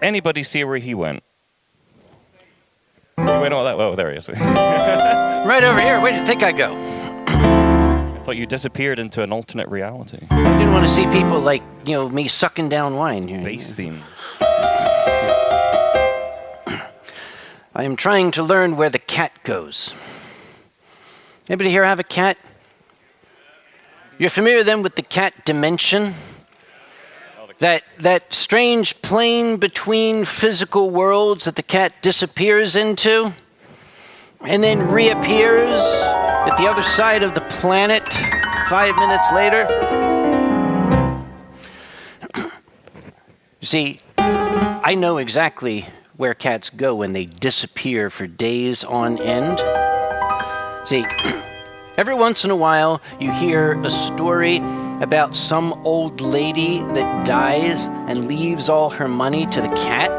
anybody see where he went? You went all that. Oh, there he is. Right over here. Where do you think I go? I thought you disappeared into an alternate reality. I didn't want to see people like, me sucking down wine here. Bass theme. I am trying to learn where the cat goes. Anybody here have a cat? You're familiar then with the cat dimension? That strange plane between physical worlds that the cat disappears into and then reappears at the other side of the planet 5 minutes later. You see, I know exactly where cats go when they disappear for days on end. See, every once in a while you hear a story about some old lady that dies and leaves all her money to the cat.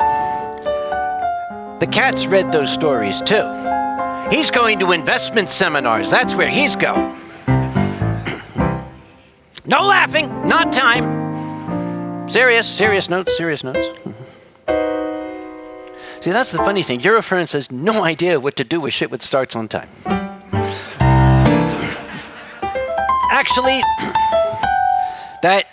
The cat's read those stories too. He's going to investment seminars. That's where he's going. No laughing, not time. Serious notes. See, that's the funny thing. Eurofurence has no idea what to do with shit that starts on time. Actually, that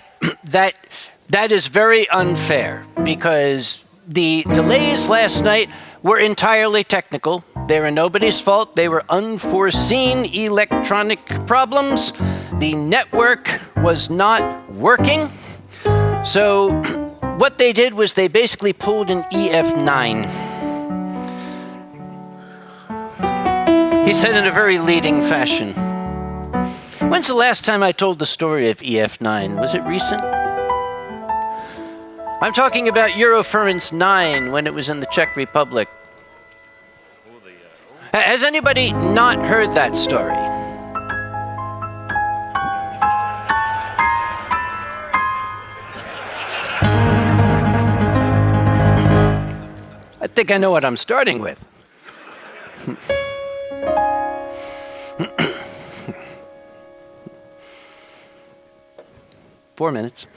is very unfair because the delays last night were entirely technical. They were nobody's fault. They were unforeseen electronic problems. The network was not working. So what they did was they basically pulled an EF9. He said in a very leading fashion, "When's the last time I told the story of EF9? Was it recent?" I'm talking about Eurofurence 9 when it was in the Czech Republic. Has anybody not heard that story? I think I know what I'm starting with. 4 minutes.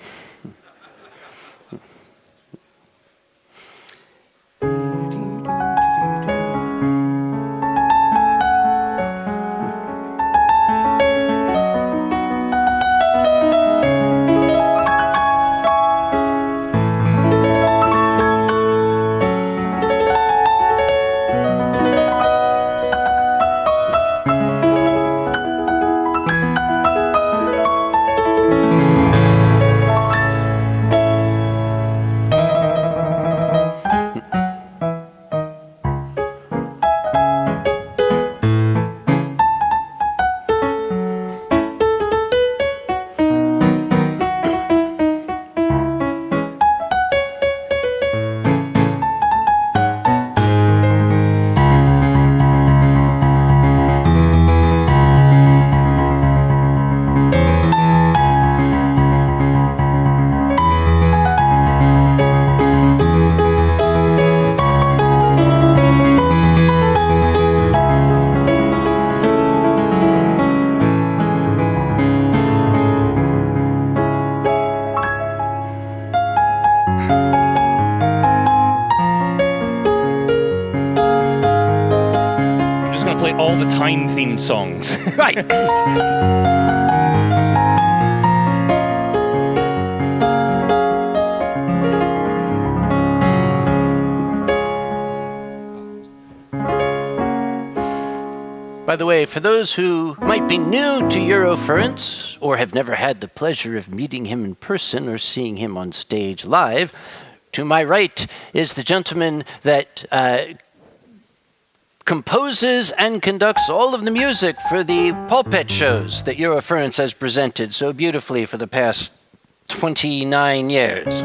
All the time-themed songs. Right. By the way, for those who might be new to Eurofurence or have never had the pleasure of meeting him in person or seeing him on stage live, to my right is the gentleman that composes and conducts all of the music for the pulpit shows that Eurofurence has presented so beautifully for the past 29 years.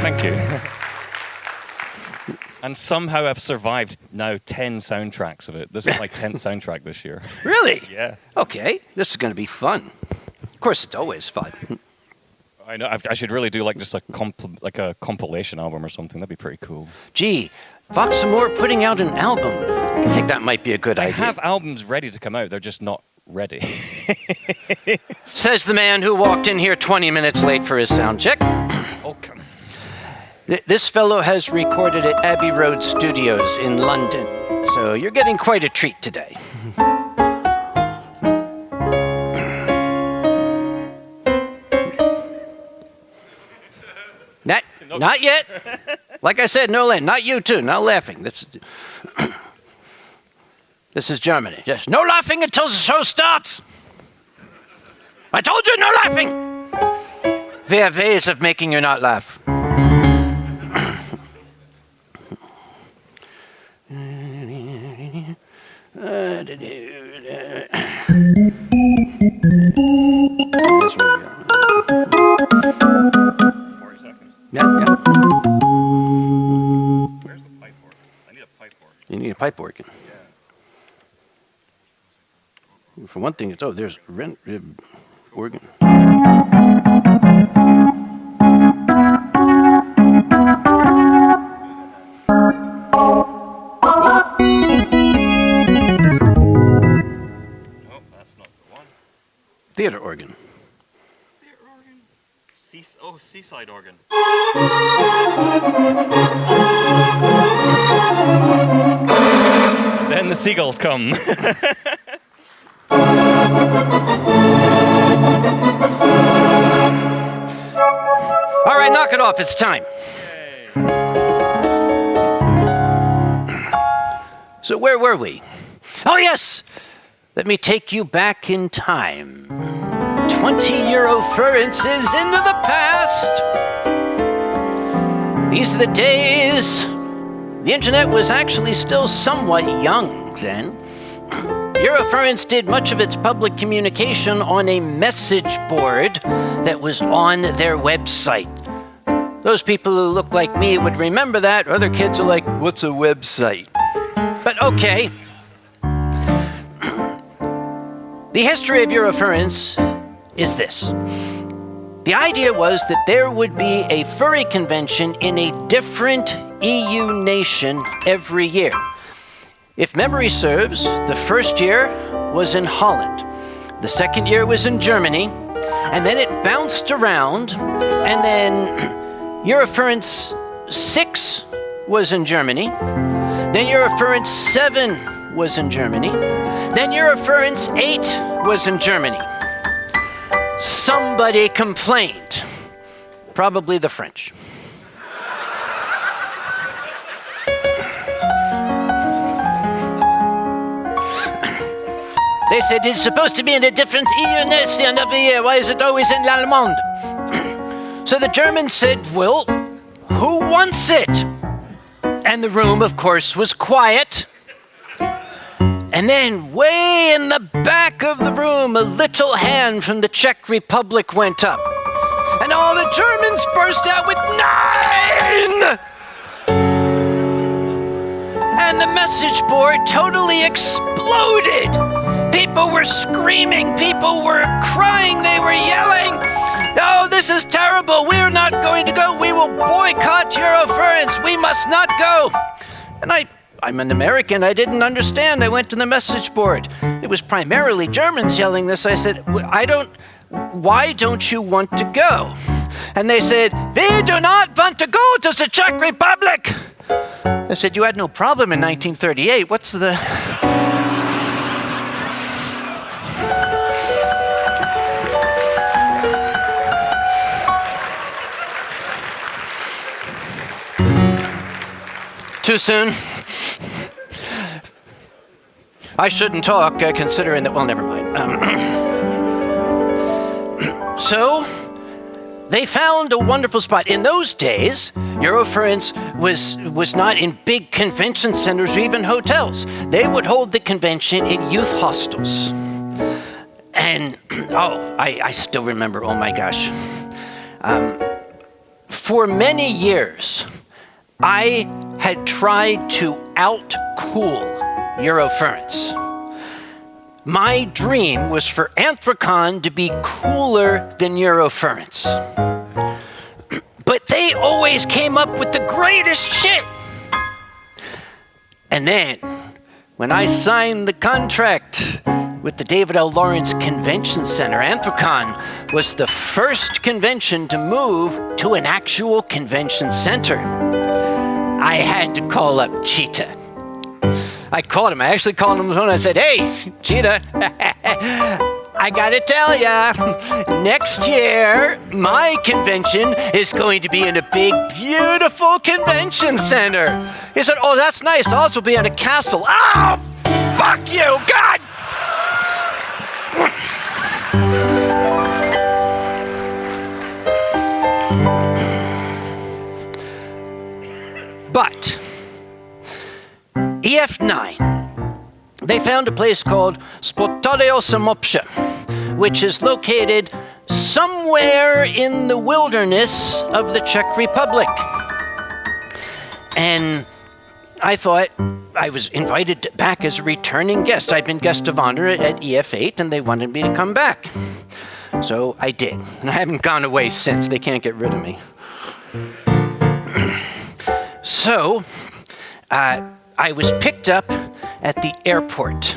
Thank you. And somehow I've survived now 10 soundtracks of it. This is my 10th soundtrack this year. Really? Yeah. Okay, this is going to be fun. Of course, it's always fun. I know. I should really do like just a compilation album or something. That'd be pretty cool. Gee, Vox Amor putting out an album. I think that might be a good idea. I have albums ready to come out. They're just not ready. Says the man who walked in here 20 minutes late for his sound check. Okay. This fellow has recorded at Abbey Road Studios in London, so you're getting quite a treat today. Not yet. Like I said, no laughing. Not you too. Not laughing. This is Germany. Yes. No laughing until the show starts. I told you, no laughing. We have ways of making you not laugh. That's where we are. 40 seconds. Yeah. Where's the pipe organ? I need a pipe organ. You need a pipe organ. Yeah. For one thing, there's organ. Nope, that's not the one. Theater organ. Theater organ? Seaside organ. Then the seagulls come. All right, knock it off. It's time. So where were we? Oh, yes. Let me take you back in time. 20 Eurofurences into the past. These are the days. The internet was actually still somewhat young then. Eurofurence did much of its public communication on a message board that was on their website. Those people who look like me would remember that. Other kids are like, what's a website? But okay. The history of Eurofurence is this. The idea was that there would be a furry convention in a different EU nation every year. If memory serves, the first year was in Holland. The second year was in Germany. And then it bounced around. And then Eurofurence 6 was in Germany. Then Eurofurence 7 was in Germany. Then Eurofurence 8 was in Germany. Somebody complained. Probably the French. They said it's supposed to be in a different EU nation every year. Why is it always in l'Allemande? So the Germans said, well, who wants it? And the room, of course, was quiet. And then way in the back of the room, a little hand from the Czech Republic went up. And all the Germans burst out with 9! And the message board totally exploded. People were screaming, people were crying, they were yelling. Oh, this is terrible. We're not going to go. We will boycott Eurofurence. We must not go. And I'm an American. I didn't understand. I went to the message board. It was primarily Germans yelling this. I said, why don't you want to go? And they said, we do not want to go to the Czech Republic. I said, you had no problem in 1938. What's the... Too soon? I shouldn't talk, considering that, well, never mind. So, they found a wonderful spot. In those days, Eurofurence was not in big convention centers or even hotels. They would hold the convention in youth hostels. And, I still remember, oh my gosh. For many years, I had tried to out-cool Eurofurence. My dream was for Anthrocon to be cooler than Eurofurence. But they always came up with the greatest shit. And then, when I signed the contract with the David L. Lawrence Convention Center. Anthrocon was the first convention to move to an actual convention center. I had to call up Cheetah. I called him. I actually called him on the phone. I said, "Hey, Cheetah, I gotta tell ya, next year, my convention is going to be in a big, beautiful convention center." He said, "Oh, that's nice. I'll also be in a castle." Oh, fuck you, God! But EF9, they found a place called Spotario Samopsha, which is located somewhere in the wilderness of the Czech Republic. And I thought I was invited back as a returning guest. I'd been guest of honor at EF8, and they wanted me to come back. So I did. And I haven't gone away since. They can't get rid of me. So I was picked up at the airport.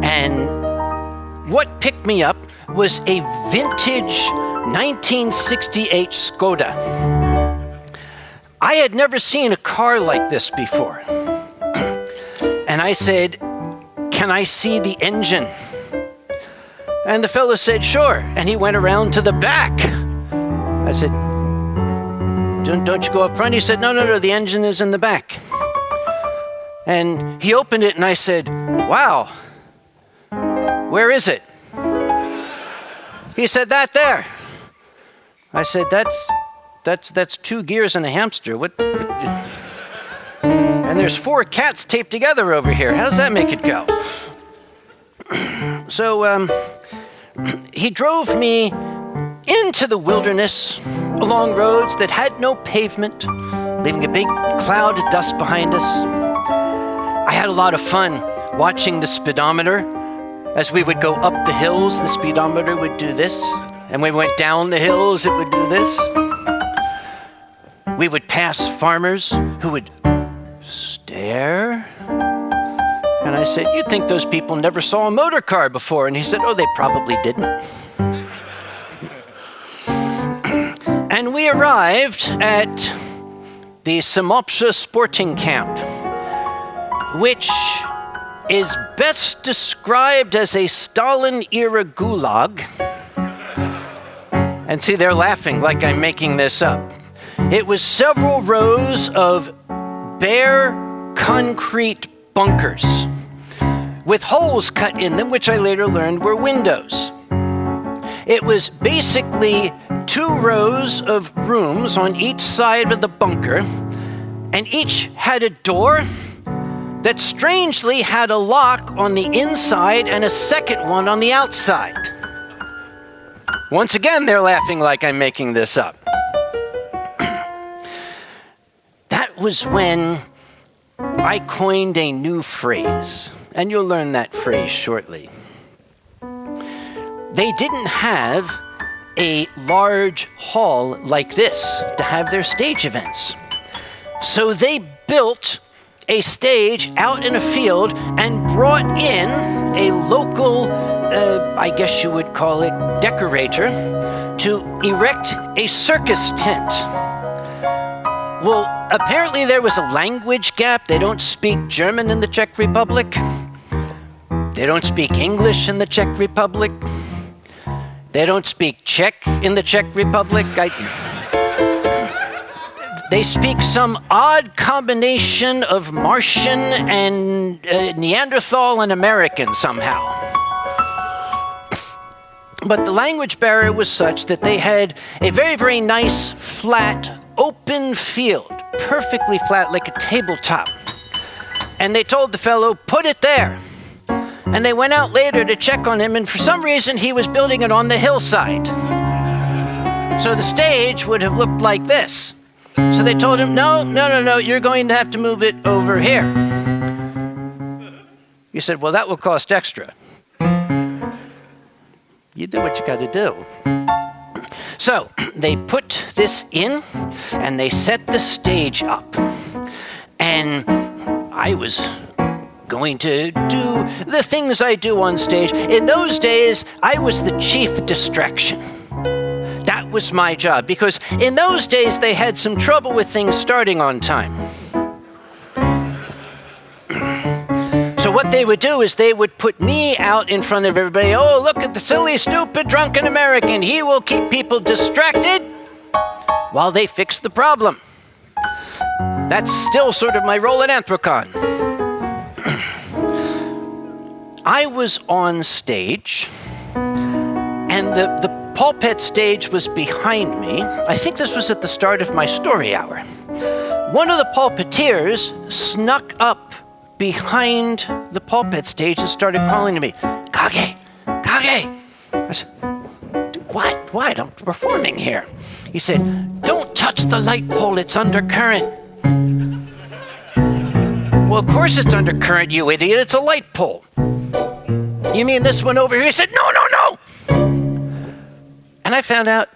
And what picked me up was a vintage 1968 Skoda. I had never seen a car like this before. And I said, "Can I see the engine?" And the fellow said, "Sure." And he went around to the back. I said, Don't you go up front?" He said, No, the engine is in the back. And he opened it and I said, "Wow, where is it?" He said, "That there." I said, That's 2 gears and a hamster. What? And there's 4 cats taped together over here. How does that make it go? So he drove me into the wilderness along roads that had no pavement, leaving a big cloud of dust behind us. I had a lot of fun watching the speedometer. As we would go up the hills, the speedometer would do this. And when we went down the hills, it would do this. We would pass farmers who would stare. And I said, "You'd think those people never saw a motor car before." And he said, "Oh, they probably didn't." And we arrived at the Samopsha Sporting Camp, which is best described as a Stalin-era gulag. And see, they're laughing like I'm making this up. It was several rows of bare concrete bunkers with holes cut in them, which I later learned were windows. It was basically 2 rows of rooms on each side of the bunker, and each had a door that strangely had a lock on the inside and a second one on the outside. Once again, they're laughing like I'm making this up. That was when I coined a new phrase, and you'll learn that phrase shortly. They didn't have a large hall like this to have their stage events. So they built a stage out in a field and brought in a local, I guess you would call it, decorator to erect a circus tent. Well, apparently there was a language gap. They don't speak German in the Czech Republic. They don't speak English in the Czech Republic. They don't speak Czech in the Czech Republic. They speak some odd combination of Martian and Neanderthal and American somehow. But the language barrier was such that they had a very, very nice, flat, open field, perfectly flat, like a tabletop. And they told the fellow, "Put it there." And they went out later to check on him, and for some reason he was building it on the hillside. So the stage would have looked like this. So they told him, no, you're going to have to move it over here. He said, "Well, that will cost extra." You do what you got to do. So they put this in, and they set the stage up. And I was going to do the things I do on stage. In those days, I was the chief distraction. That was my job, because in those days, they had some trouble with things starting on time. So what they would do is they would put me out in front of everybody. Oh, look at the silly, stupid, drunken American. He will keep people distracted while they fix the problem. That's still sort of my role at Anthrocon. I was on stage, and the pulpit stage was behind me. I think this was at the start of my story hour. One of the pulpiteers snuck up behind the pulpit stage and started calling to me, Kage, Kage. I said, what? I'm performing here. He said, don't touch the light pole, it's undercurrent. Well, of course it's undercurrent, you idiot, it's a light pole. You mean this one over here? He said, no. And I found out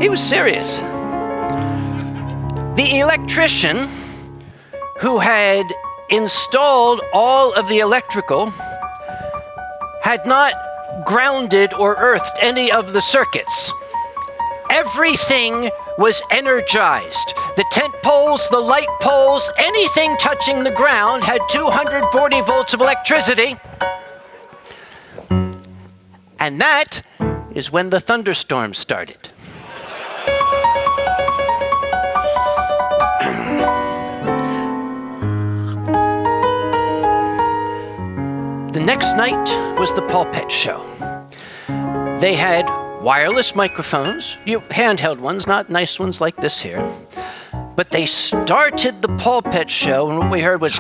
he was serious. The electrician who had installed all of the electrical had not grounded or earthed any of the circuits. Everything was energized. The tent poles, the light poles, anything touching the ground had 240 volts of electricity. And that is when the thunderstorm started. The next night was the pulpit show. They had wireless microphones, handheld ones, not nice ones like this here. But they started the pulpit show, and what we heard was...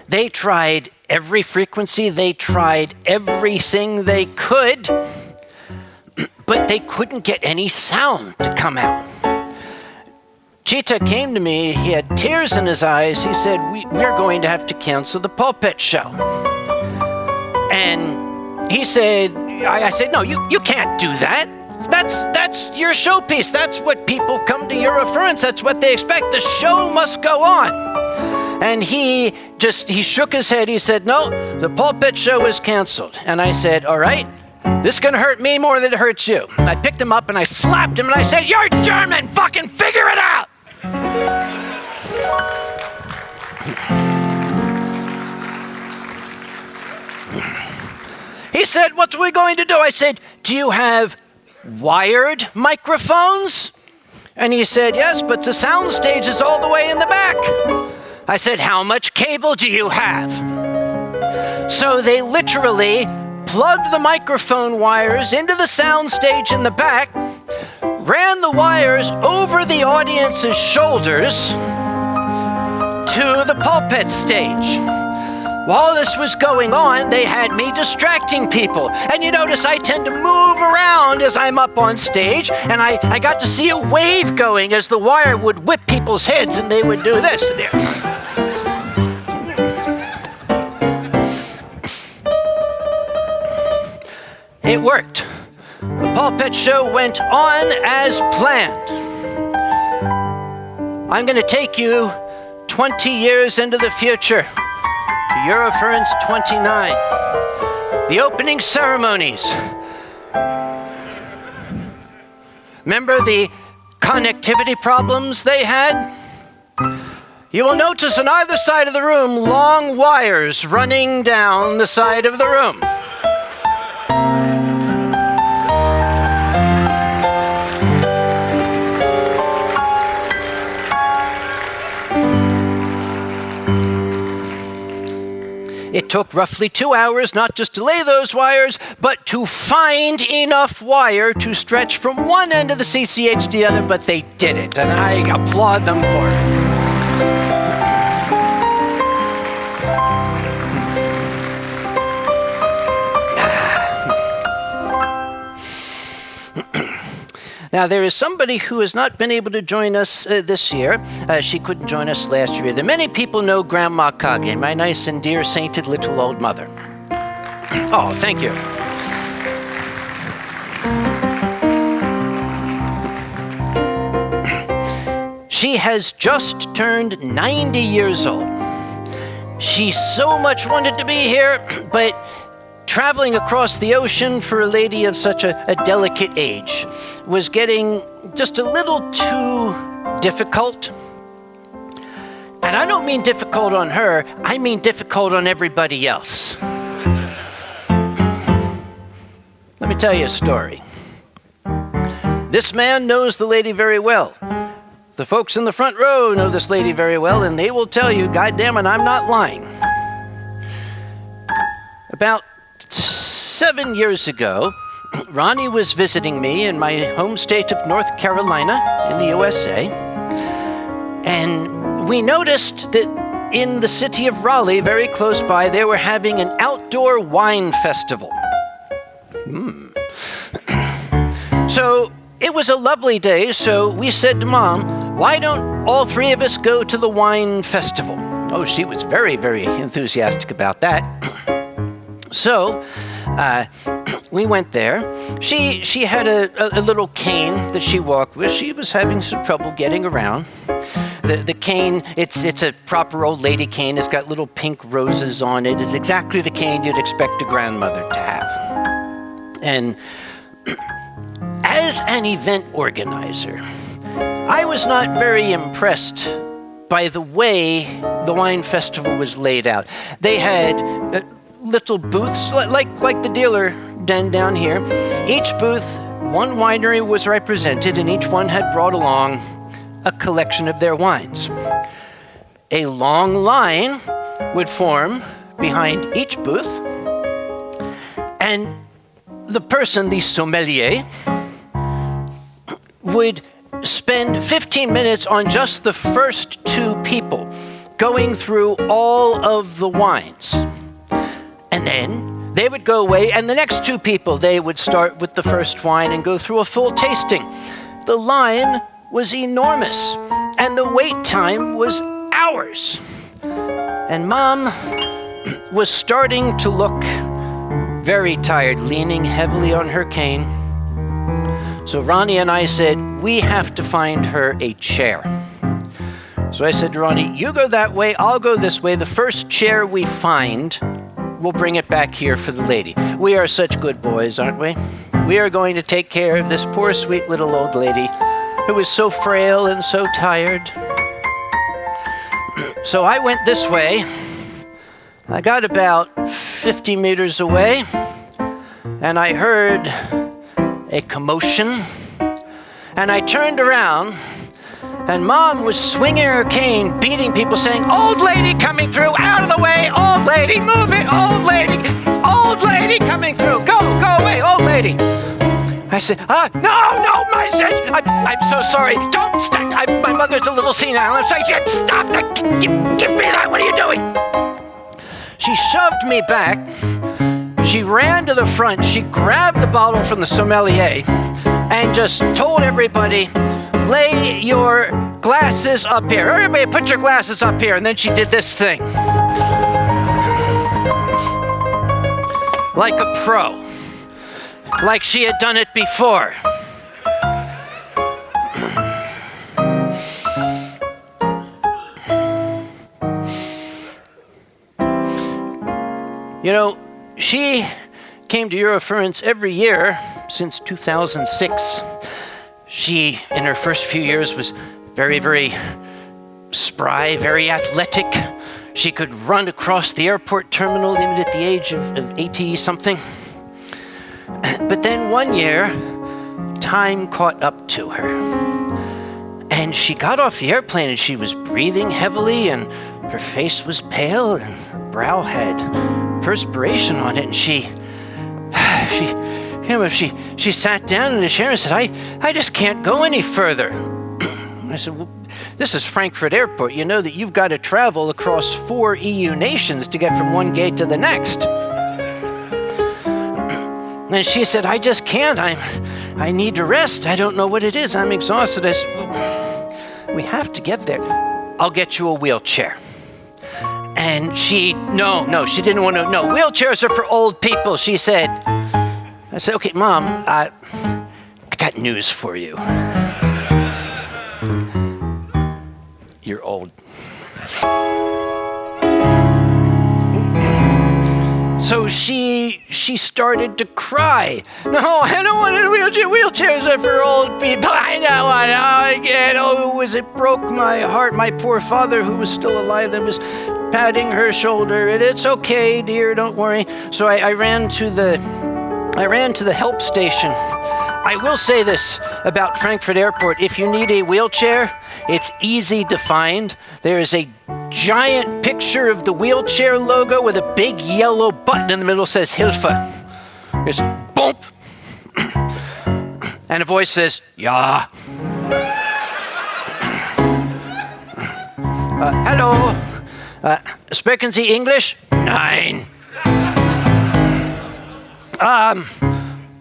They tried every frequency, they tried everything they could, but they couldn't get any sound to come out. Cheetah came to me, he had tears in his eyes. He said, we're going to have to cancel the pulpit show. And he said, I said, no, you can't do that. That's your showpiece. That's what people come to Eurofurence. That's what they expect. The show must go on. And he shook his head. He said, no, the pulpit show is canceled. And I said, all right, this is going to hurt me more than it hurts you. And I picked him up and I slapped him and I said, you're German, fucking figure it out. He said, what are we going to do? I said, do you have wired microphones? And he said, yes, but the sound stage is all the way in the back. I said, how much cable do you have? So they literally plugged the microphone wires into the sound stage in the back, ran the wires over the audience's shoulders to the pulpit stage. While this was going on, they had me distracting people. And you notice I tend to move around as I'm up on stage, and I got to see a wave going as the wire would whip people's heads and they would do this. It worked. The pulpit show went on as planned. I'm going to take you 20 years into the future. Eurofurence 29. The opening ceremonies. Remember the connectivity problems they had? You will notice on either side of the room long wires running down the side of the room. It took roughly 2 hours not just to lay those wires, but to find enough wire to stretch from one end of the CCH to the other, but they did it, and I applaud them for it. Now, there is somebody who has not been able to join us this year. She couldn't join us last year either. Many people know Grandma Kage, my nice and dear sainted little old mother. Oh, thank you. She has just turned 90 years old. She so much wanted to be here, but traveling across the ocean for a lady of such a delicate age was getting just a little too difficult. And I don't mean difficult on her, I mean difficult on everybody else. Let me tell you a story. This man knows the lady very well. The folks in the front row know this lady very well, and they will tell you, goddamn it, I'm not lying. About 7 years ago, Ronnie was visiting me in my home state of North Carolina in the USA, and we noticed that in the city of Raleigh, very close by, they were having an outdoor wine festival. So it was a lovely day, so we said to Mom, why don't all three of us go to the wine festival? Oh, she was very, very enthusiastic about that. So we went there. She had a little cane that she walked with. She was having some trouble getting around. The cane, it's a proper old lady cane. It's got little pink roses on it. It's exactly the cane you'd expect a grandmother to have. And as an event organizer, I was not very impressed by the way the wine festival was laid out. They had little booths, like the dealer den down here. Each booth, one winery was represented, and each one had brought along a collection of their wines. A long line would form behind each booth, and the person, the sommelier, would spend 15 minutes on just the first two people, going through all of the wines. And then they would go away, and the next two people, they would start with the first wine and go through a full tasting. The line was enormous, and the wait time was hours. And Mom was starting to look very tired, leaning heavily on her cane. So Ronnie and I said, we have to find her a chair. So I said to Ronnie, you go that way, I'll go this way. The first chair we find, we'll bring it back here for the lady. We are such good boys, aren't we? We are going to take care of this poor, sweet little old lady who is so frail and so tired. So I went this way. I got about 50 meters away, and I heard a commotion, and I turned around, and Mom was swinging her cane, beating people, saying, old lady coming through, out of the way, old lady, move it, old lady coming through, go away, old lady. I said, no, my son, I'm so sorry, don't stop, my mother's a little senile, I'm sorry, stop, give me that, what are you doing? She shoved me back. She ran to the front, she grabbed the bottle from the sommelier and just told everybody, lay your glasses up here. Everybody put your glasses up here. And then she did this thing. Like a pro. Like she had done it before. You know, she came to Eurofurence every year since 2006. She, in her first few years, was very, very spry, very athletic. She could run across the airport terminal even at the age of 80-something. But then one year, time caught up to her. And she got off the airplane and she was breathing heavily and her face was pale and her brow had perspiration on it, and she sat down in a chair and said, I just can't go any further. I said, well, this is Frankfurt Airport. You know that you've got to travel across 4 EU nations to get from one gate to the next. And she said, I just can't. I need to rest. I don't know what it is. I'm exhausted. I said, well, we have to get there. I'll get you a wheelchair. And she didn't want to. No, wheelchairs are for old people, she said. I said, okay, Mom, I got news for you. You're old. So she started to cry. No, I don't want a wheelchair. Wheelchairs are for old people. I know, I can't. Oh, it broke my heart. My poor father, who was still alive, that was patting her shoulder. It's okay, dear, don't worry. So I ran to the help station. I will say this about Frankfurt Airport. If you need a wheelchair, it's easy to find. There is a giant picture of the wheelchair logo with a big yellow button in the middle that says Hilfe. There's bump. And a voice says, Ja. Hello. Sprechen Sie English? Nein.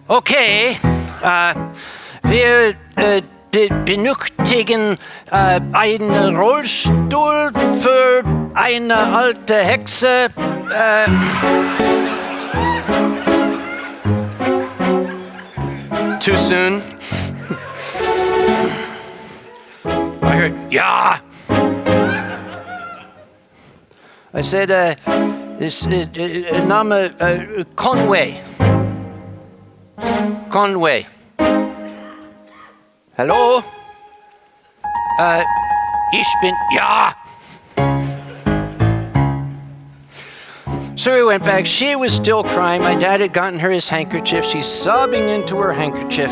Okay. Wir benötigen einen Rollstuhl für eine alte Hexe. Too soon? I heard, ja. I said, Name Conway. Conway. Hello? Ich bin, ja. So we went back. She was still crying. My dad had gotten her his handkerchief. She's sobbing into her handkerchief.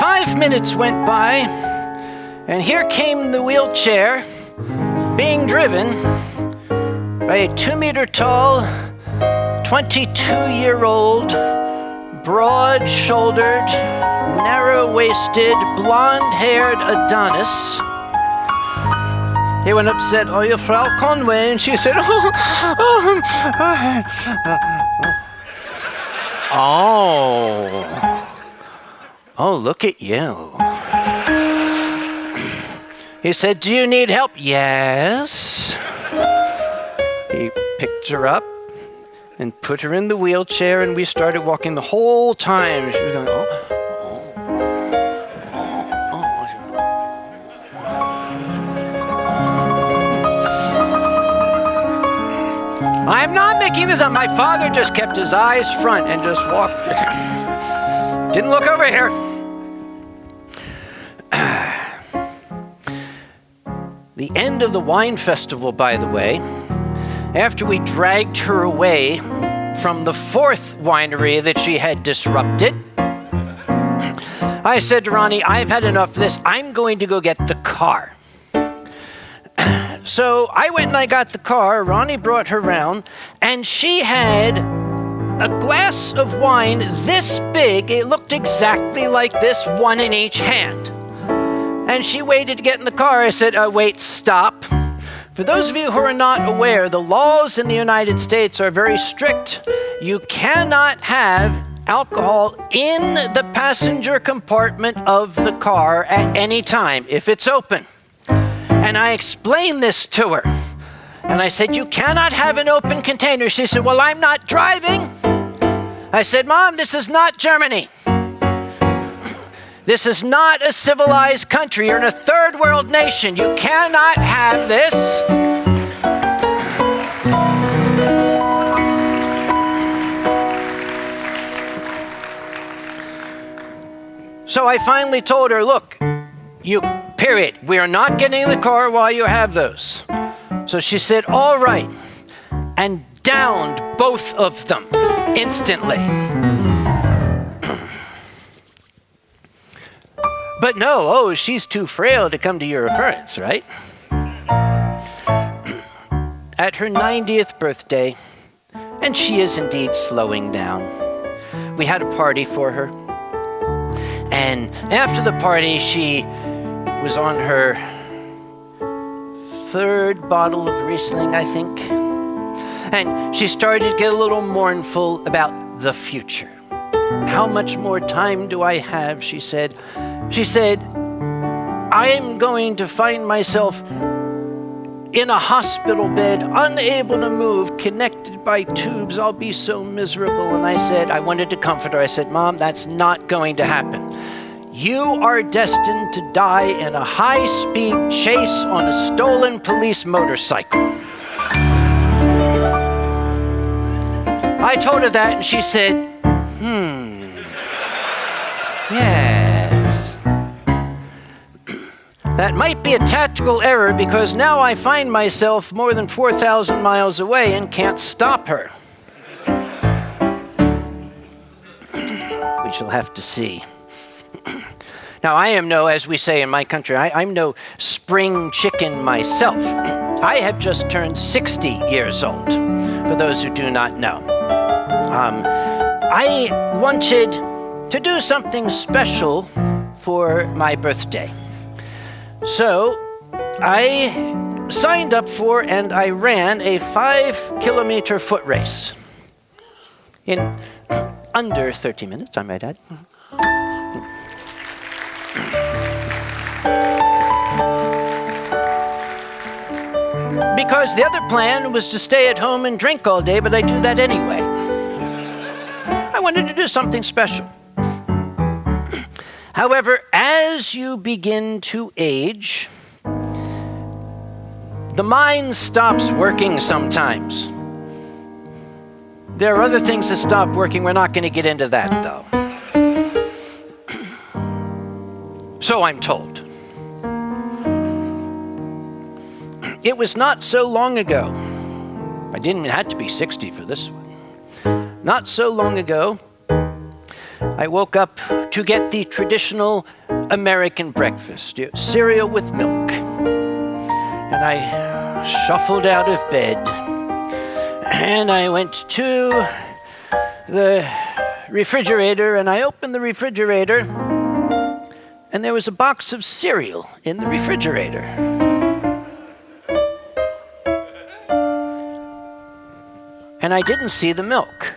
5 minutes went by, and here came the wheelchair being driven by a 2-meter tall, 22-year-old, broad-shouldered, narrow-waisted, blonde-haired Adonis. He went up and said, "Oh, you're Frau Conway," and she said, Oh, look at you. He said, "Do you need help?" "Yes." He picked her up and put her in the wheelchair, and we started walking the whole time. She was going, oh. I'm not making this up. My father just kept his eyes front and just walked. Didn't look over here. The end of the wine festival, by the way, after we dragged her away from the 4th winery that she had disrupted, I said to Ronnie, "I've had enough of this. I'm going to go get the car." So I went and I got the car. Ronnie brought her round, and she had a glass of wine this big. It looked exactly like this, one in each hand. And she waited to get in the car. I said, "Wait, stop." For those of you who are not aware, the laws in the United States are very strict. You cannot have alcohol in the passenger compartment of the car at any time if it's open. And I explained this to her. And I said, "You cannot have an open container." She said, "Well, I'm not driving." I said, "Mom, this is not Germany. This is not a civilized country. You're in a third world nation. You cannot have this." So I finally told her, "Look, period. We are not getting in the car while you have those." So she said, "All right," and downed both of them instantly. But no, she's too frail to come to Eurofurence, right? At her 90th birthday, and she is indeed slowing down, we had a party for her. And after the party, she was on her 3rd bottle of Riesling, I think. And she started to get a little mournful about the future. "How much more time do I have?" she said. She said, "I am going to find myself in a hospital bed, unable to move, connected by tubes. I'll be so miserable." And I wanted to comfort her. I said, "Mom, that's not going to happen. you are destined to die in a high-speed chase on a stolen police motorcycle. I told her that, and she said, yes. That might be a tactical error because now I find myself more than 4,000 miles away and can't stop her. We shall have to see. Now, I am no, as we say in my country, I'm no spring chicken myself. I have just turned 60 years old, for those who do not know. I wanted to do something special for my birthday. So I signed up for and I ran a 5-kilometer foot race in under 30 minutes, I might add. Because the other plan was to stay at home and drink all day, but I do that anyway. I wanted to do something special. However, as you begin to age, the mind stops working sometimes. There are other things that stop working. We're not going to get into that, though. So I'm told. It was not so long ago. I didn't even have to be 60 for this one. Not so long ago, I woke up to get the traditional American breakfast, cereal with milk. And I shuffled out of bed, and I went to the refrigerator, and I opened the refrigerator, and there was a box of cereal in the refrigerator. And I didn't see the milk.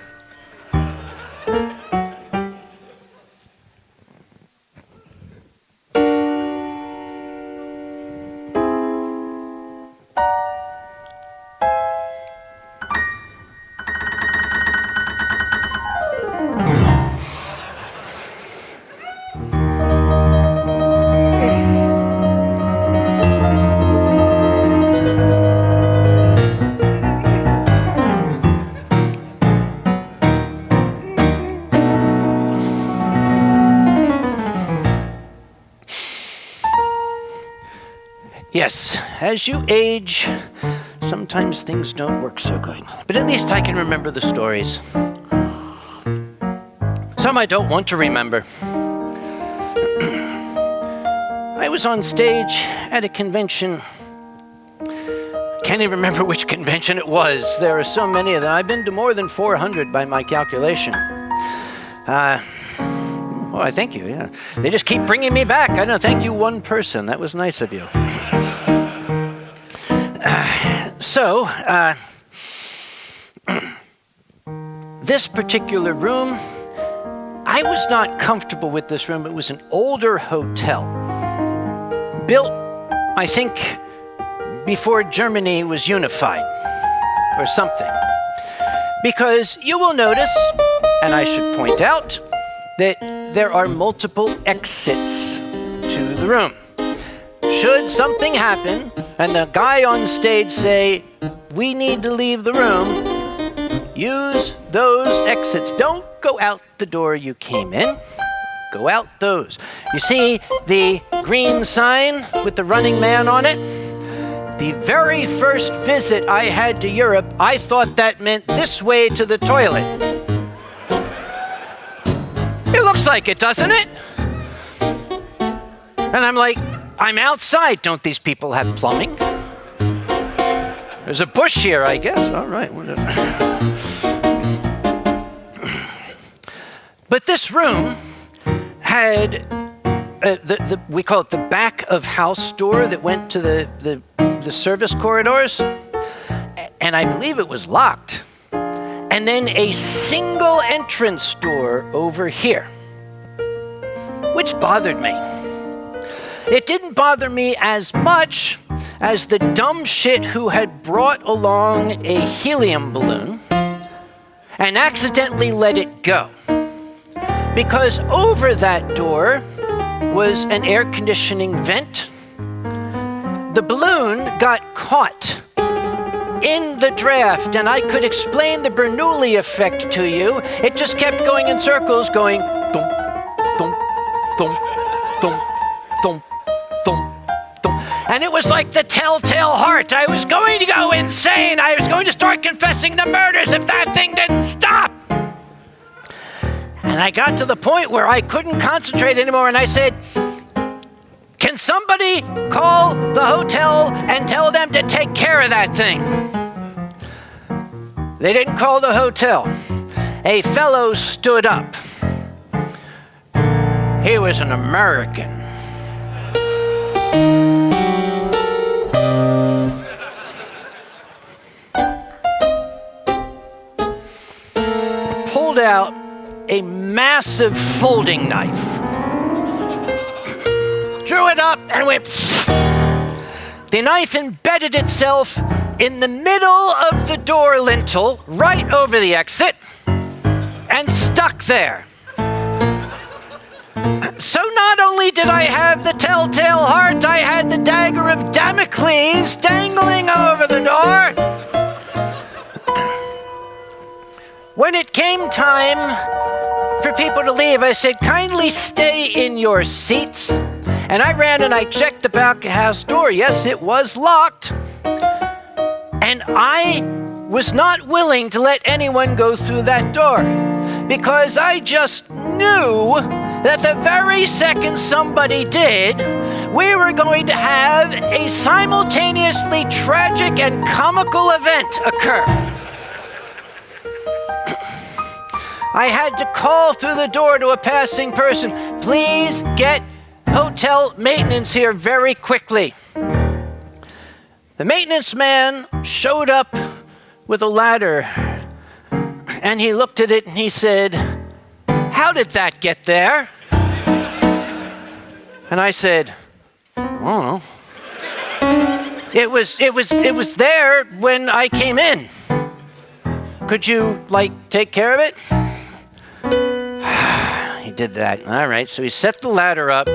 Yes, as you age, sometimes things don't work so good. But at least I can remember the stories. Some I don't want to remember. I was on stage at a convention. Can't even remember which convention it was. There are so many of them. I've been to more than 400 by my calculation. Well, I thank you, yeah. They just keep bringing me back. I know, thank you, one person. That was nice of you. This particular room, I was not comfortable with this room. It was an older hotel. Built, I think, before Germany was unified, or something. Because you will notice, and I should point out, that there are multiple exits to the room. Should something happen and the guy on stage say, we need to leave the room, use those exits. Don't go out the door you came in. Go out those. You see the green sign with the running man on it? The very first visit I had to Europe, I thought that meant this way to the toilet. It looks like it, doesn't it? And I'm like, I'm outside. Don't these people have plumbing? There's a bush here, I guess. All right. But this room had, we call it the back of house door that went to the service corridors. And I believe it was locked. And then a single entrance door over here, which bothered me. It didn't bother me as much as the dumb shit who had brought along a helium balloon and accidentally let it go. Because over that door was an air conditioning vent. The balloon got caught in the draft, and I could explain the Bernoulli effect to you. It just kept going in circles, going thump, thump, thump, thump, thump, thump, thump. And it was like the telltale heart. I was going to go insane. I was going to start confessing to murders if that thing didn't stop. And I got to the point where I couldn't concentrate anymore, and I said, can somebody call the hotel and tell them to take care of that thing? They didn't call the hotel. A fellow stood up. He was an American. Pulled out a massive folding knife. Drew it up and went. The knife embedded itself in the middle of the door lintel, right over the exit, and stuck there. So not only did I have the telltale heart, I had the dagger of Damocles dangling over the door. When it came time for people to leave, I said, kindly stay in your seats. And I ran and I checked the back house door. Yes, it was locked. And I was not willing to let anyone go through that door because I just knew that the very second somebody did, we were going to have a simultaneously tragic and comical event occur. I had to call through the door to a passing person, please get hotel maintenance here very quickly. The maintenance man showed up with a ladder and he looked at it and he said, how did that get there? And I said, I don't know. It was there when I came in. Could you, take care of it? He did that. All right, so he set the ladder up,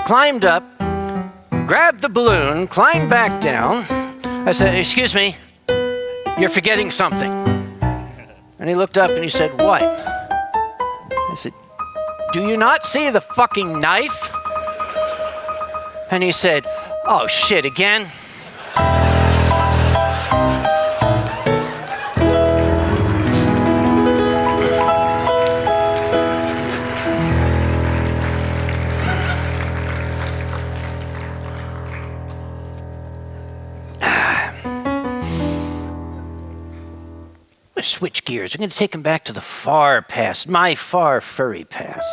climbed up, grabbed the balloon, climbed back down. I said, excuse me, you're forgetting something. And he looked up and he said, what? I said, do you not see the fucking knife? And he said, oh shit, again? Switch gears. I'm going to take him back to the far past, my far furry past.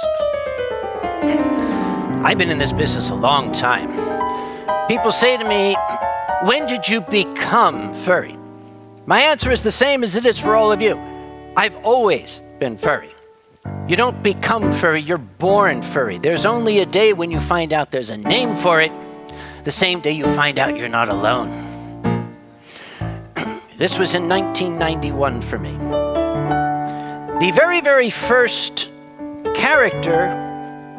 I've been in this business a long time. People say to me, when did you become furry? My answer is the same as it is for all of you. I've always been furry. You don't become furry, you're born furry. There's only a day when you find out there's a name for it, the same day you find out you're not alone. This was in 1991 for me. The very, very first character,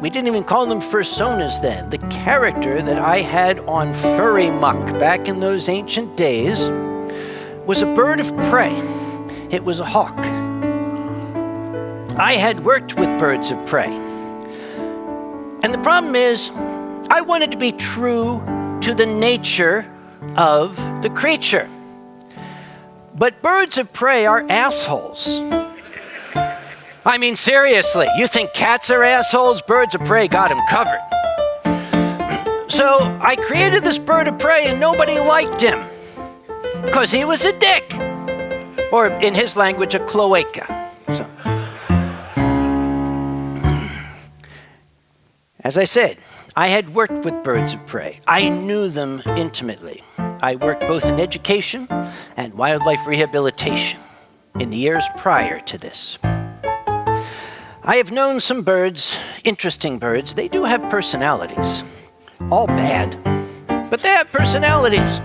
we didn't even call them personas then, the character that I had on Furry Muck back in those ancient days was a bird of prey. It was a hawk. I had worked with birds of prey. And the problem is, I wanted to be true to the nature of the creature. But birds of prey are assholes. I mean, seriously, you think cats are assholes? Birds of prey got them covered. So I created this bird of prey and nobody liked him because he was a dick. Or in his language, a cloaca. So, as I said, I had worked with birds of prey. I knew them intimately. I worked both in education and wildlife rehabilitation in the years prior to this. I have known some birds, interesting birds. They do have personalities. All bad, but they have personalities.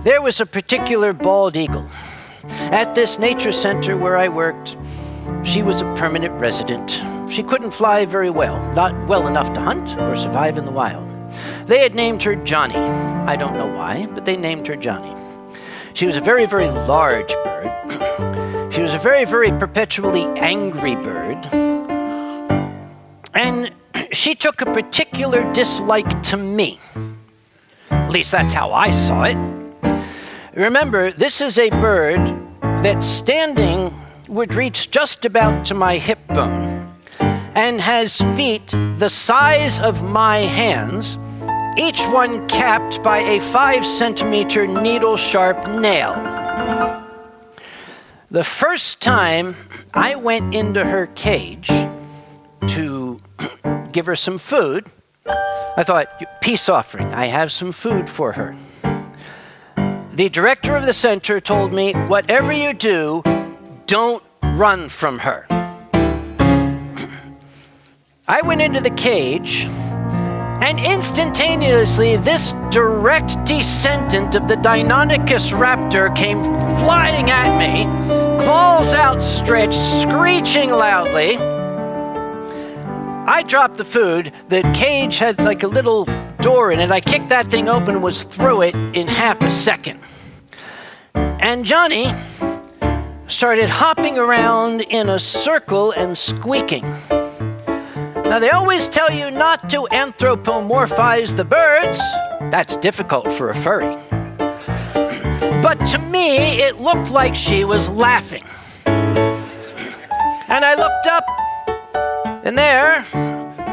There was a particular bald eagle. At this nature center where I worked, she was a permanent resident. She couldn't fly very well, not well enough to hunt or survive in the wild. They had named her Johnny. I don't know why, but they named her Johnny. She was a very, very large bird. She was a very, very perpetually angry bird. And she took a particular dislike to me. At least that's how I saw it. Remember, this is a bird that standing would reach just about to my hip bone and has feet the size of my hands, each one capped by a 5-centimeter needle-sharp nail. The first time I went into her cage to give her some food, I thought, peace offering, I have some food for her. The director of the center told me, whatever you do, don't run from her. I went into the cage, and instantaneously, this direct descendant of the Deinonychus raptor came flying at me, claws outstretched, screeching loudly. I dropped the food. The cage had like a little door in it. I kicked that thing open and was through it in half a second. And Johnny started hopping around in a circle and squeaking. Now, they always tell you not to anthropomorphize the birds. That's difficult for a furry. But to me, it looked like she was laughing. And I looked up, and there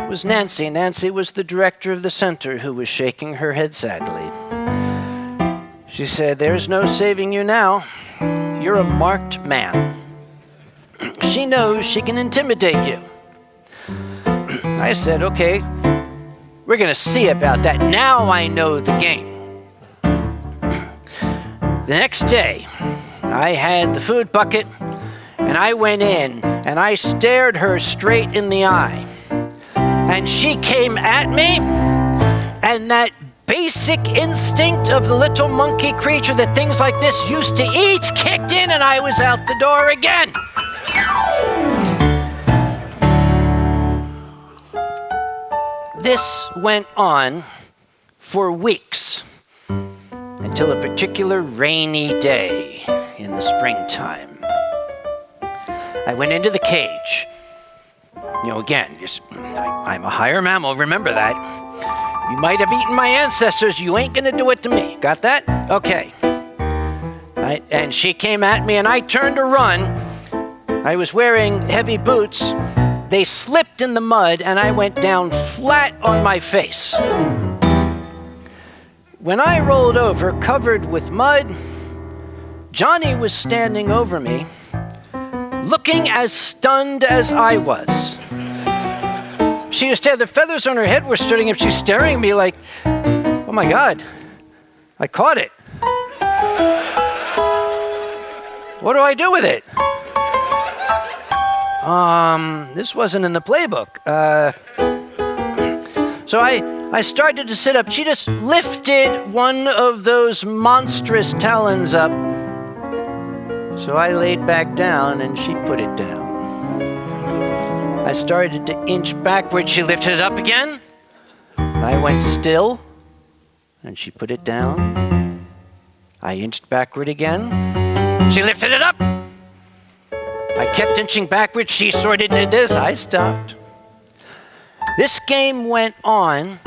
was Nancy. Nancy was the director of the center who was shaking her head sadly. She said, "There's no saving you now. You're a marked man." She knows she can intimidate you. I said, okay, we're going to see about that. Now I know the game. The next day, I had the food bucket, and I went in, and I stared her straight in the eye. And she came at me, and that basic instinct of the little monkey creature that things like this used to eat kicked in, and I was out the door again. This went on for weeks until a particular rainy day in the springtime. I went into the cage. Again, I'm a higher mammal, remember that. You might have eaten my ancestors, you ain't gonna do it to me. Got that? Okay. And she came at me and I turned to run. I was wearing heavy boots. They slipped in the mud and I went down flat on my face. When I rolled over, covered with mud, Johnny was standing over me, looking as stunned as I was. She was the feathers on her head were standing up. She's staring at me like, oh my God, I caught it. What do I do with it? This wasn't in the playbook. So I started to sit up. She just lifted one of those monstrous talons up. So I laid back down and she put it down. I started to inch backward. She lifted it up again. I went still and she put it down. I inched backward again. She lifted it up. I kept inching backwards. She sort of did this. I stopped. This game went on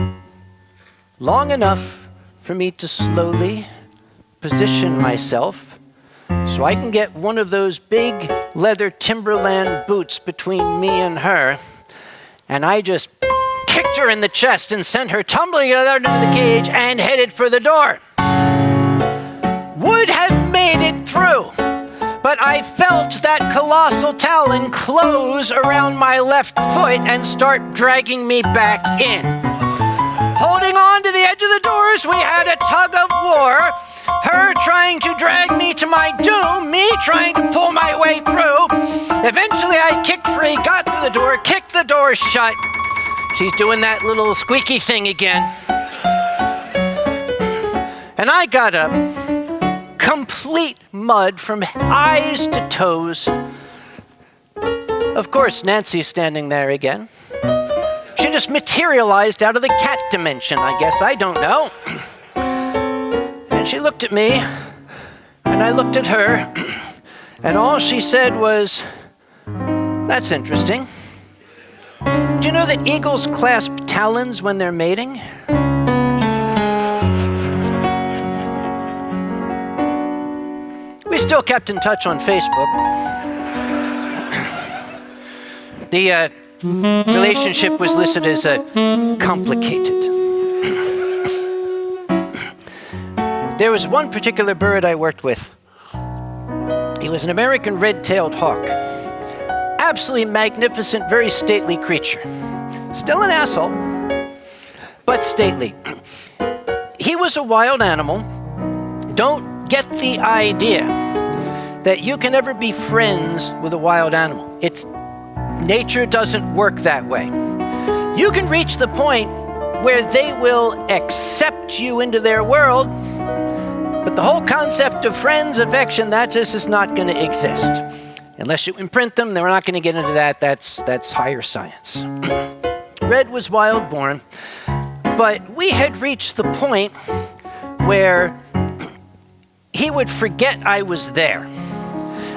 long enough for me to slowly position myself so I can get one of those big leather Timberland boots between me and her. And I just kicked her in the chest and sent her tumbling out into the cage and headed for the door. Would have made it through. But I felt that colossal talon close around my left foot and start dragging me back in. Holding on to the edge of the doors, we had a tug of war. Her trying to drag me to my doom, me trying to pull my way through. Eventually I kicked free, got through the door, kicked the door shut. She's doing that little squeaky thing again. And I got up. Complete mud from eyes to toes. Of course, Nancy's standing there again. She just materialized out of the cat dimension, I guess. I don't know. And she looked at me, and I looked at her, and all she said was, "That's interesting. Do you know that eagles clasp talons when they're mating?" We still kept in touch on Facebook. The relationship was listed as complicated. There was one particular bird I worked with. He was an American red-tailed hawk. Absolutely magnificent, very stately creature. Still an asshole, but stately. He was a wild animal. Don't get the idea that you can ever be friends with a wild animal. Nature doesn't work that way. You can reach the point where they will accept you into their world, but the whole concept of friends, affection, that just is not going to exist. Unless you imprint them, we're not going to get into that. That's higher science. Red was wild born, but we had reached the point where he would forget I was there.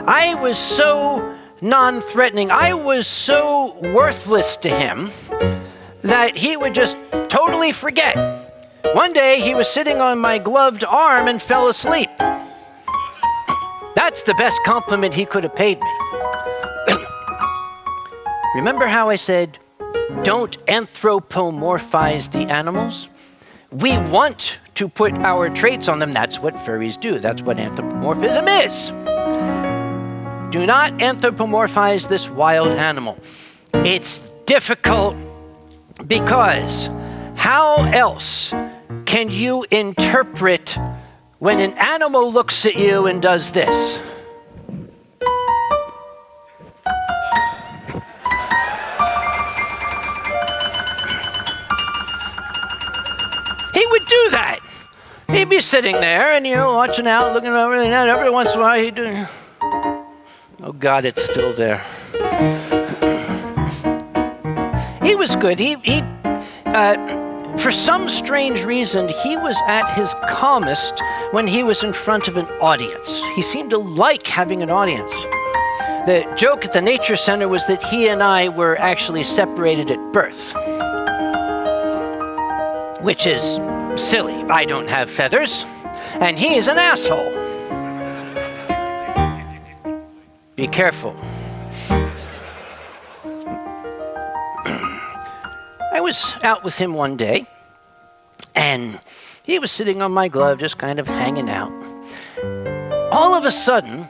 I was so non-threatening, I was so worthless to him that he would just totally forget. One day he was sitting on my gloved arm and fell asleep. That's the best compliment he could have paid me. Remember how I said, don't anthropomorphize the animals? We want to put our traits on them. That's what furries do. That's what anthropomorphism is. Do not anthropomorphize this wild animal. It's difficult because how else can you interpret when an animal looks at you and does this? He would do that. He'd be sitting there and, watching out, looking over, and every once in a while he'd do... Oh God, it's still there. He was good. For some strange reason, he was at his calmest when he was in front of an audience. He seemed to like having an audience. The joke at the Nature Center was that he and I were actually separated at birth, which is silly. I don't have feathers, and he is an asshole. Be careful. I was out with him one day, and he was sitting on my glove, just kind of hanging out. All of a sudden,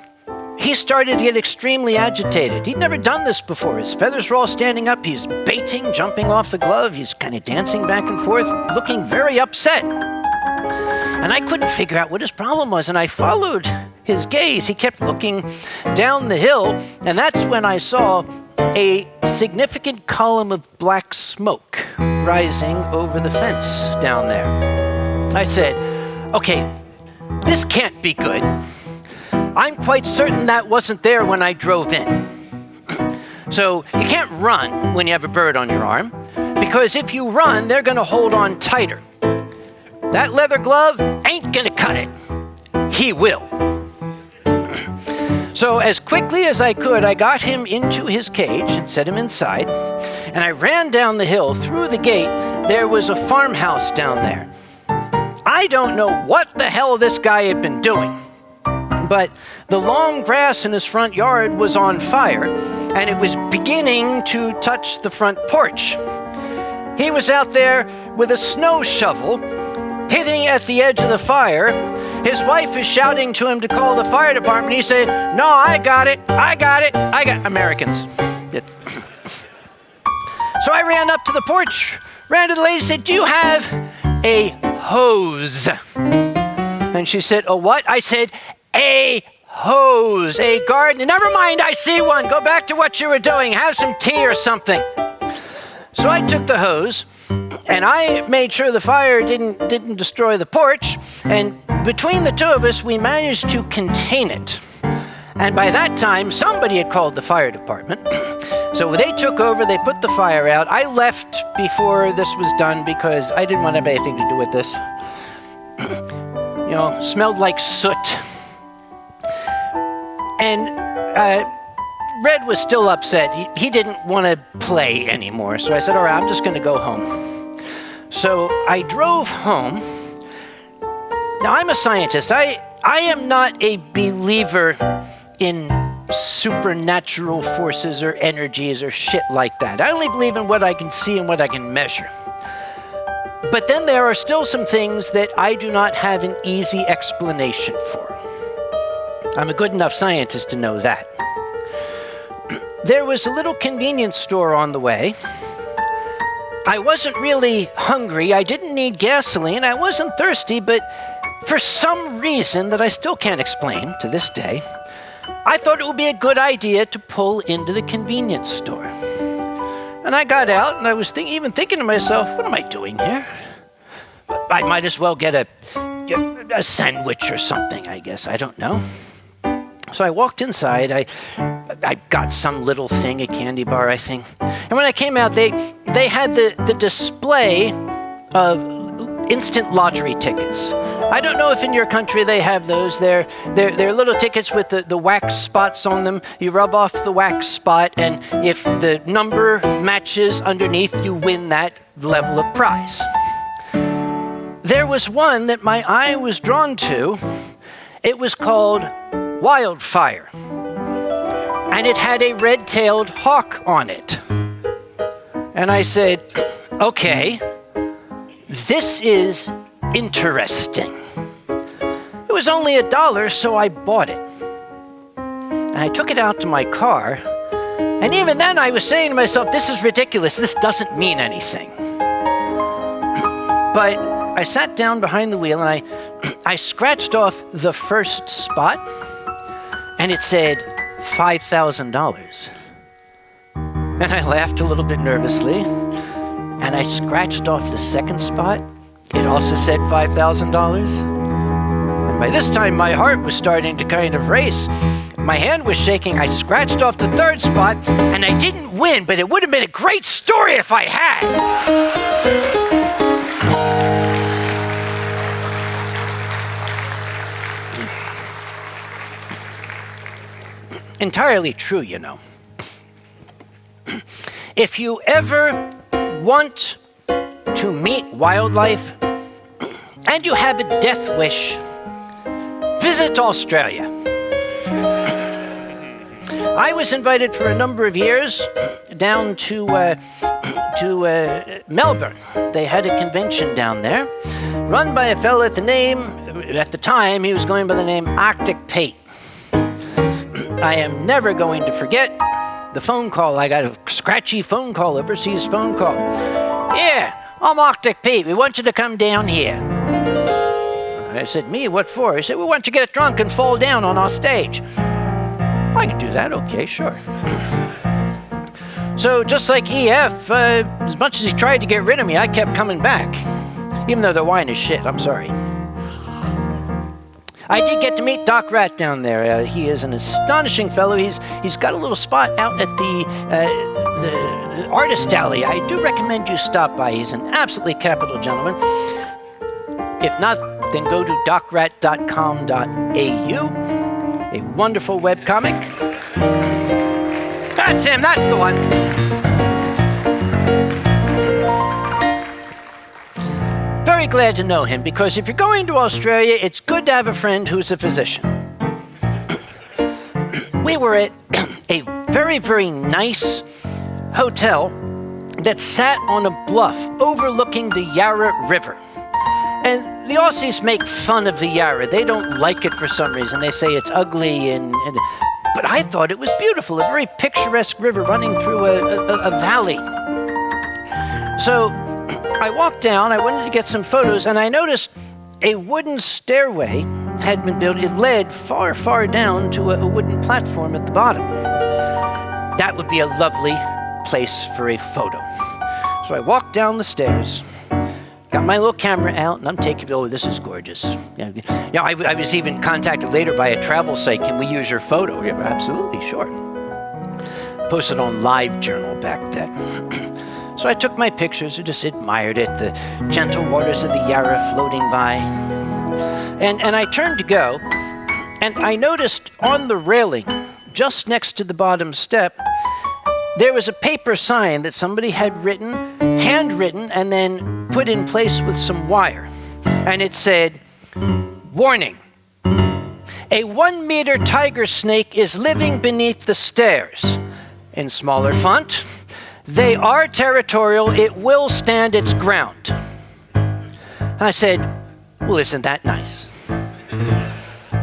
he started to get extremely agitated. He'd never done this before. His feathers were all standing up. He's baiting, jumping off the glove. He's kind of dancing back and forth, looking very upset. And I couldn't figure out what his problem was, and I followed his gaze. He kept looking down the hill, and that's when I saw a significant column of black smoke rising over the fence down there. I said, okay, this can't be good. I'm quite certain that wasn't there when I drove in. So you can't run when you have a bird on your arm, because if you run, they're going to hold on tighter. That leather glove ain't going to cut it. He will. So as quickly as I could, I got him into his cage and set him inside, and I ran down the hill. Through the gate, there was a farmhouse down there. I don't know what the hell this guy had been doing, but the long grass in his front yard was on fire, and it was beginning to touch the front porch. He was out there with a snow shovel, hitting at the edge of the fire. His wife is shouting to him to call the fire department. He said, no, I got it. Americans. So I ran up to the porch, ran to the lady, said, do you have a hose? And she said, a what? I said, a hose, a garden. Never mind, I see one. Go back to what you were doing. Have some tea or something. So I took the hose, and I made sure the fire didn't destroy the porch, and between the two of us, we managed to contain it. And by that time, somebody had called the fire department. So they took over, they put the fire out. I left before this was done because I didn't want to have anything to do with this. Smelled like soot. And Red was still upset. He didn't want to play anymore. So I said, all right, I'm just going to go home. So I drove home. Now, I'm a scientist. I am not a believer in supernatural forces or energies or shit like that. I only believe in what I can see and what I can measure. But then there are still some things that I do not have an easy explanation for. I'm a good enough scientist to know that. There was a little convenience store on the way. I wasn't really hungry. I didn't need gasoline. I wasn't thirsty, but for some reason that I still can't explain to this day, I thought it would be a good idea to pull into the convenience store. And I got out, and I was even thinking to myself, what am I doing here? I might as well get a sandwich or something, I guess. I don't know. So I walked inside. I got some little thing, a candy bar, I think. And when I came out, they had the display of instant lottery tickets. I don't know if in your country they have those. They're little tickets with the wax spots on them. You rub off the wax spot, and if the number matches underneath, you win that level of prize. There was one that my eye was drawn to. It was called Wildfire, and it had a red-tailed hawk on it. And I said, okay, this is interesting. It was only $1, so I bought it. And I took it out to my car, and even then I was saying to myself, this is ridiculous, this doesn't mean anything. But I sat down behind the wheel and I scratched off the first spot, and it said $5,000. And I laughed a little bit nervously, and I scratched off the second spot. It also said $5,000. And by this time, my heart was starting to kind of race. My hand was shaking. I scratched off the third spot, and I didn't win, but it would have been a great story if I had. Entirely true, you know. If you ever want to meet wildlife and you have a death wish, visit Australia. I was invited for a number of years down to Melbourne. They had a convention down there, run by a fellow at the time, he was going by the name Arctic Pete. I am never going to forget the phone call. I got a scratchy phone call, overseas phone call. Yeah, I'm Arctic Pete. We want you to come down here. I said, me? What for? He said, we want you to get drunk and fall down on our stage. I can do that. Okay, sure. So just like EF, as much as he tried to get rid of me, I kept coming back. Even though their wine is shit. I'm sorry. I did get to meet Doc Rat down there. He is an astonishing fellow. He's got a little spot out at the Artist Alley. I do recommend you stop by. He's an absolutely capital gentleman. If not, then go to docrat.com.au. A wonderful webcomic. That's him. That's the one. Very glad to know him, because if you're going to Australia, it's good to have a friend who's a physician. We were at a very, very nice hotel that sat on a bluff overlooking the Yarra River. And the Aussies make fun of the Yarra. They don't like it for some reason. They say it's ugly, but I thought it was beautiful, a very picturesque river running through a valley. So I walked down, I wanted to get some photos, and I noticed a wooden stairway had been built. It led far, far down to a wooden platform at the bottom. That would be a lovely place for a photo. So I walked down the stairs, got my little camera out, and I'm taking, oh, this is gorgeous. I was even contacted later by a travel site. Can we use your photo? Yeah, absolutely, sure. Posted on LiveJournal back then. So I took my pictures, I just admired it, the gentle waters of the Yarra floating by. And I turned to go, and I noticed on the railing, just next to the bottom step, there was a paper sign that somebody had written, handwritten, and then put in place with some wire. And it said, "Warning, a 1-meter tiger snake is living beneath the stairs." In smaller font, "They are territorial, it will stand its ground." I said, well, isn't that nice?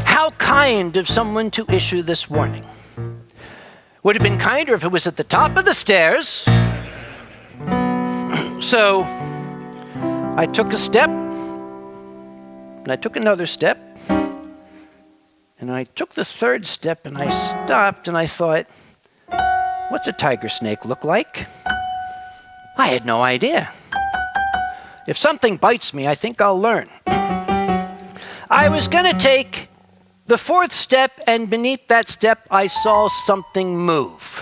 How kind of someone to issue this warning. Would have been kinder if it was at the top of the stairs. So I took a step, and I took another step, and I took the third step, and I stopped, and I thought, what's a tiger snake look like? I had no idea. If something bites me, I think I'll learn. I was going to take the fourth step, and beneath that step, I saw something move.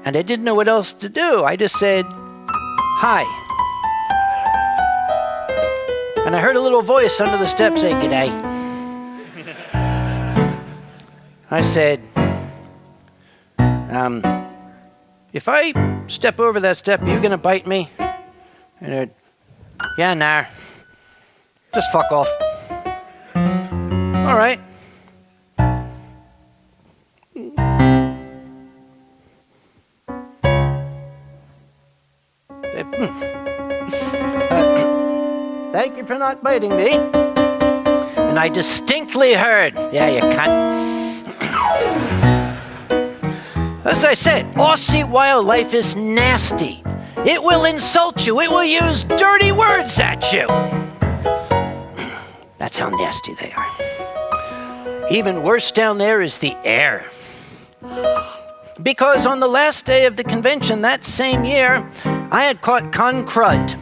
And I didn't know what else to do. I just said, "Hi." And I heard a little voice under the step say, "G'day." I said, if I step over that step, are you going to bite me? And it, "Yeah, nah. Just fuck off." All right. Thank you for not biting me. And I distinctly heard, "Yeah, you cunt." As I said, Aussie wildlife is nasty. It will insult you. It will use dirty words at you. That's how nasty they are. Even worse down there is the air. Because on the last day of the convention that same year, I had caught con crud.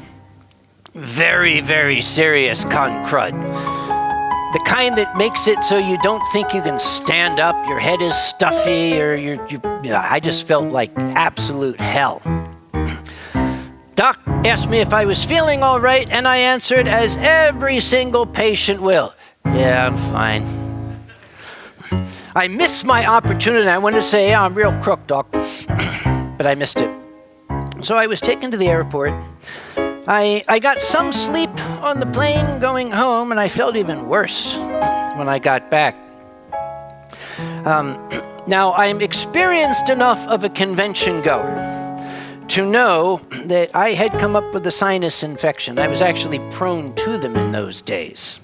Very, very serious con crud. The kind that makes it so you don't think you can stand up, your head is stuffy, or I just felt like absolute hell. Doc asked me if I was feeling all right, and I answered, as every single patient will, "Yeah, I'm fine." I missed my opportunity. I wanted to say, "Yeah, I'm real crook, Doc," but I missed it. So I was taken to the airport. I got some sleep on the plane going home, and I felt even worse when I got back. Now, I'm experienced enough of a convention goer to know that I had come up with a sinus infection. I was actually prone to them in those days.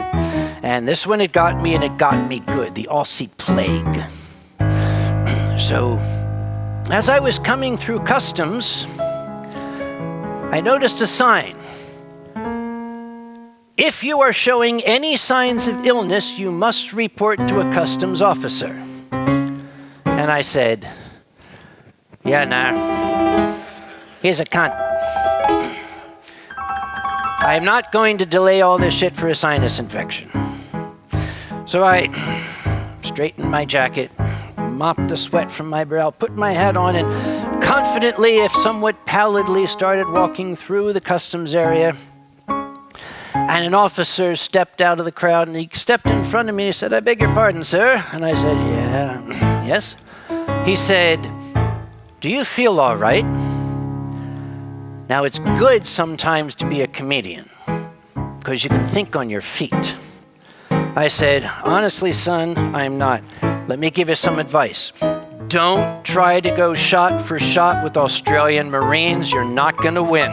And this one, it got me, and it got me good, the Aussie plague. So, as I was coming through customs, I noticed a sign. "If you are showing any signs of illness, you must report to a customs officer." And I said, "Yeah, nah. He's a cunt. I am not going to delay all this shit for a sinus infection." So I straightened my jacket, mopped the sweat from my brow, put my hat on, and confidently, if somewhat pallidly, started walking through the customs area. And an officer stepped out of the crowd, and he stepped in front of me and he said, "I beg your pardon, sir." And I said, "Yeah, yes." He said, "Do you feel all right?" Now, it's good sometimes to be a comedian, because you can think on your feet. I said, "Honestly, son, I'm not. Let me give you some advice. Don't try to go shot for shot with Australian Marines. You're not going to win."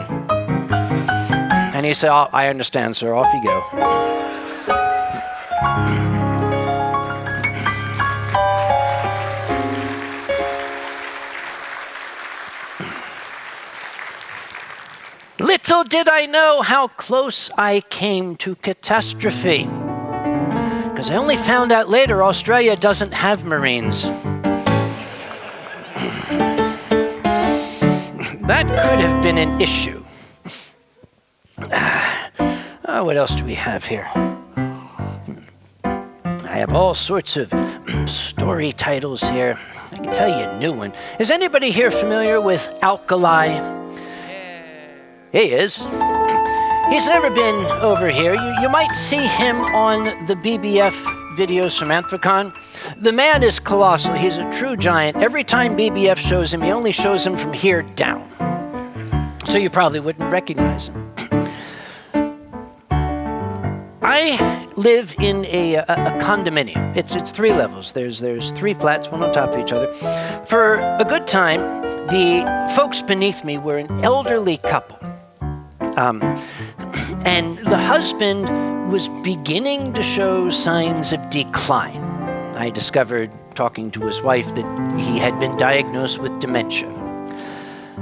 And he said, "Oh, I understand, sir. Off you go." Little did I know how close I came to catastrophe. Because I only found out later Australia doesn't have Marines. That could have been an issue. Oh, what else do we have here? I have all sorts of story titles here. I can tell you a new one. Is anybody here familiar with Alkali? He is. He's never been over here. You might see him on the BBF videos from Anthrocon. The man is colossal. He's a true giant. Every time BBF shows him, he only shows him from here down. So you probably wouldn't recognize him. I live in a condominium. It's 3 levels. There's 3 flats, one on top of each other. For a good time, the folks beneath me were an elderly couple. And the husband was beginning to show signs of decline. I discovered, talking to his wife, that he had been diagnosed with dementia.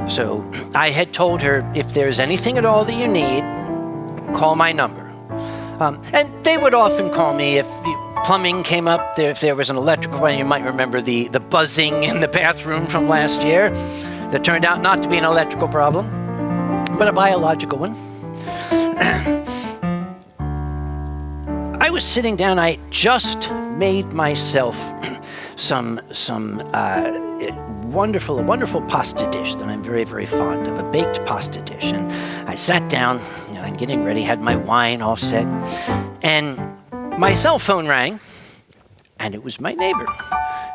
So I had told her, if there's anything at all that you need, call my number. And they would often call me if plumbing came up, if there was an electrical one. You might remember the buzzing in the bathroom from last year that turned out not to be an electrical problem, but a biological one. I was sitting down. I just made myself some wonderful pasta dish that I'm very, very fond of, a baked pasta dish. And I sat down, and I'm getting ready, had my wine all set, and my cell phone rang, and it was my neighbor.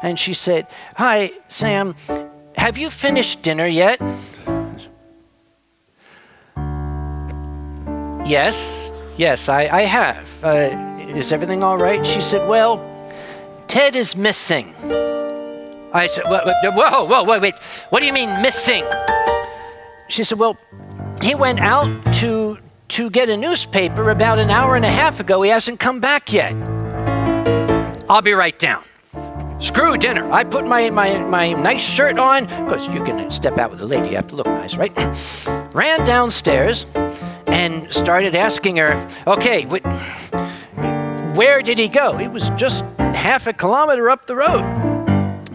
And she said, "Hi, Sam, have you finished dinner yet?" Yes, I have. Is everything all right? She said, "Well, Ted is missing." I said, whoa, wait. What do you mean missing? She said, "Well, he went out to get a newspaper about an hour and a half ago. He hasn't come back yet." I'll be right down. Screw dinner. I put my nice shirt on, because you're going to step out with a lady. You have to look nice, right? Ran downstairs and started asking her, "Okay, where did he go?" It was just half a kilometer up the road.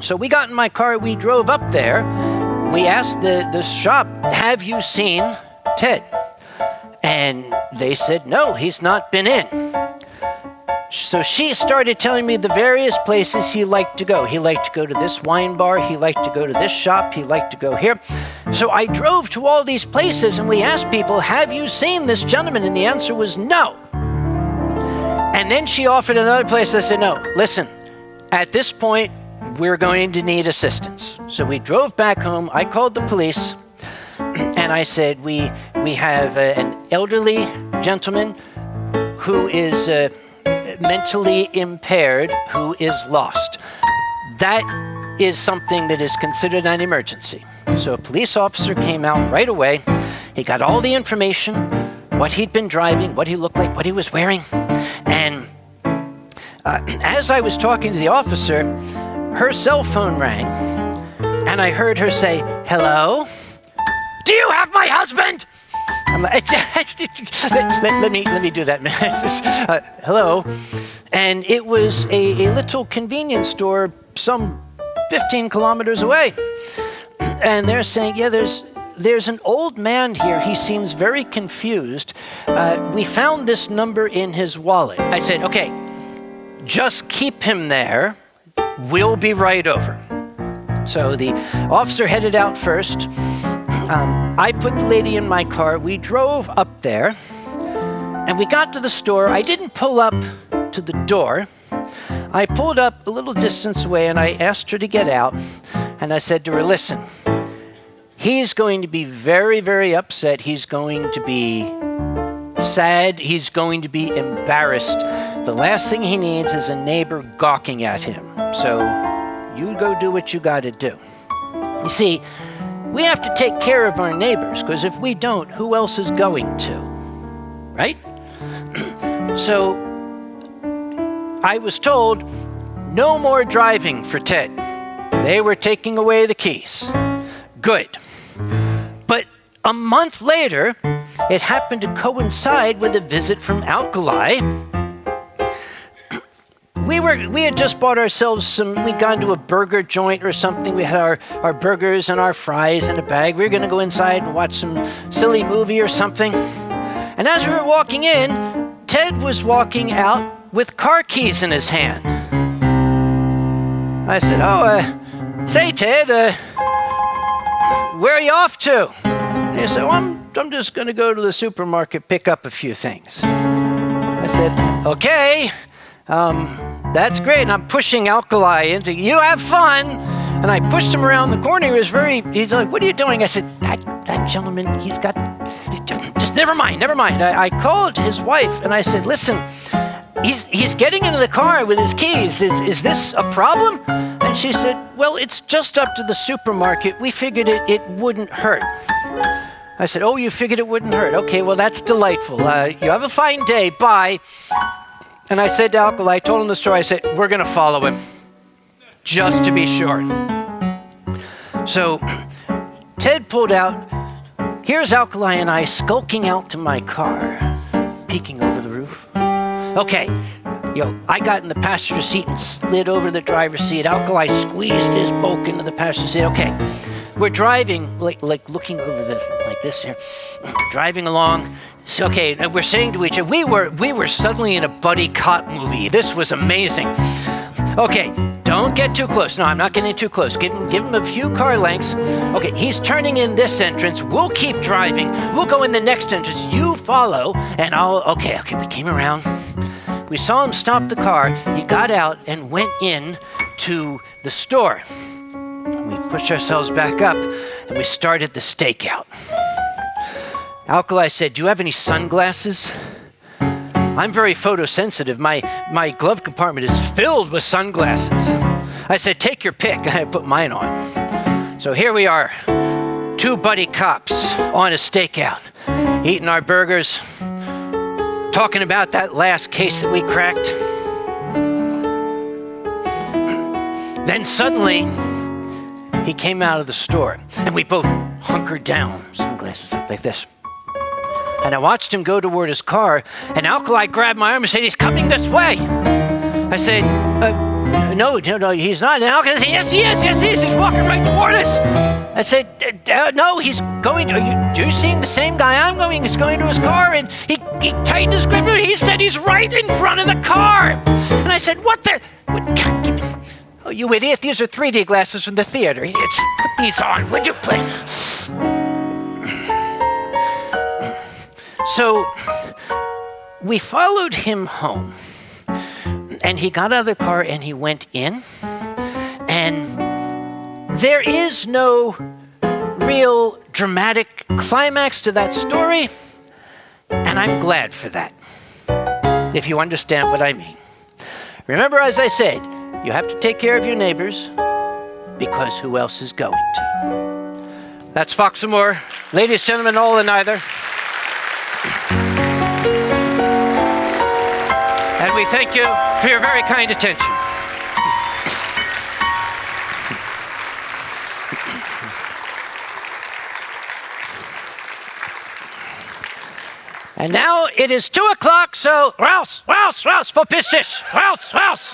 So we got in my car, we drove up there. We asked the shop, "Have you seen Ted?" And they said, "No, he's not been in." So she started telling me the various places he liked to go. He liked to go to this wine bar, he liked to go to this shop, he liked to go here. So I drove to all these places and we asked people, "Have you seen this gentleman?" And the answer was no. And then she offered another place. I said, "No, listen, at this point, we're going to need assistance." So we drove back home. I called the police and I said, we have an elderly gentleman who is mentally impaired, who is lost. That is something that is considered an emergency. So a police officer came out right away. He got all the information, what he'd been driving, what he looked like, what he was wearing. And as I was talking to the officer, her cell phone rang, and I heard her say, "Hello? Do you have my husband?" I'm like, let me do that, man. Hello. And it was a little convenience store some 15 kilometers away. And they're saying, "Yeah, there's an old man here. He seems very confused. We found this number in his wallet." I said, "Okay, just keep him there. We'll be right over." So the officer headed out first. I put the lady in my car. We drove up there, and we got to the store. I didn't pull up to the door. I pulled up a little distance away, and I asked her to get out. And I said to her, "Listen, he's going to be very, very upset. He's going to be sad. He's going to be embarrassed. The last thing he needs is a neighbor gawking at him. So you go do what you got to do." You see, we have to take care of our neighbors, because if we don't, who else is going to? Right? So I was told no more driving for Ted. They were taking away the keys. Good. But a month later, it happened to coincide with a visit from Alkali. We had just bought ourselves we'd gone to a burger joint or something. We had our burgers and our fries in a bag. We were going to go inside and watch some silly movie or something. And as we were walking in, Ted was walking out with car keys in his hand. I said, say, Ted, where are you off to? And he said, I'm just going to go to the supermarket, pick up a few things. I said, okay, that's great. And I'm pushing Alkali into, you have fun. And I pushed him around the corner. He's like, what are you doing? I said, that gentleman, just never mind. I called his wife and I said, listen, he's getting into the car with his keys. Is this a problem? And she said, well, it's just up to the supermarket. We figured it wouldn't hurt. I said, oh, you figured it wouldn't hurt. Okay, well, that's delightful. You have a fine day. Bye. And I said to Alkali, I told him the story. I said, we're going to follow him, just to be sure. So Ted pulled out. Here's Alkali and I skulking out to my car, peeking over the roof. Okay, I got in the passenger seat and slid over the driver's seat. Alkali squeezed his bulk into the passenger seat. Okay, we're driving, like looking over this, like this here, driving along. So, okay, and we're saying to each other, we were suddenly in a buddy cop movie. This was amazing. Okay, don't get too close. No, I'm not getting too close. Give him a few car lengths. Okay, he's turning in this entrance. We'll keep driving. We'll go in the next entrance. You follow, and okay, we came around. We saw him stop the car. He got out and went in to the store. We pushed ourselves back up, and we started the stakeout. Alkali said, do you have any sunglasses? I'm very photosensitive. My glove compartment is filled with sunglasses. I said, take your pick. I put mine on. So here we are, two buddy cops on a stakeout, eating our burgers, talking about that last case that we cracked. Then suddenly, he came out of the store, and we both hunkered down, sunglasses up like this. And I watched him go toward his car, and Alkali grabbed my arm and said, he's coming this way. I said, no, he's not. And Alkali said, yes, he is. He's walking right toward us. I said, no, he's going. Are you seeing the same guy I'm going? He's going to his car, and he tightened his grip. He said he's right in front of the car. And I said, what the? Oh, you idiot, these are 3D glasses from the theater. Put these on, would you please? So we followed him home, and he got out of the car and he went in, and there is no real dramatic climax to that story, and I'm glad for that, if you understand what I mean. Remember, as I said, you have to take care of your neighbors, because who else is going to? That's Fox and More. Ladies, gentlemen, all and either. And we thank you for your very kind attention. And now it is 2:00, so Raus, verpiss dich, Raus.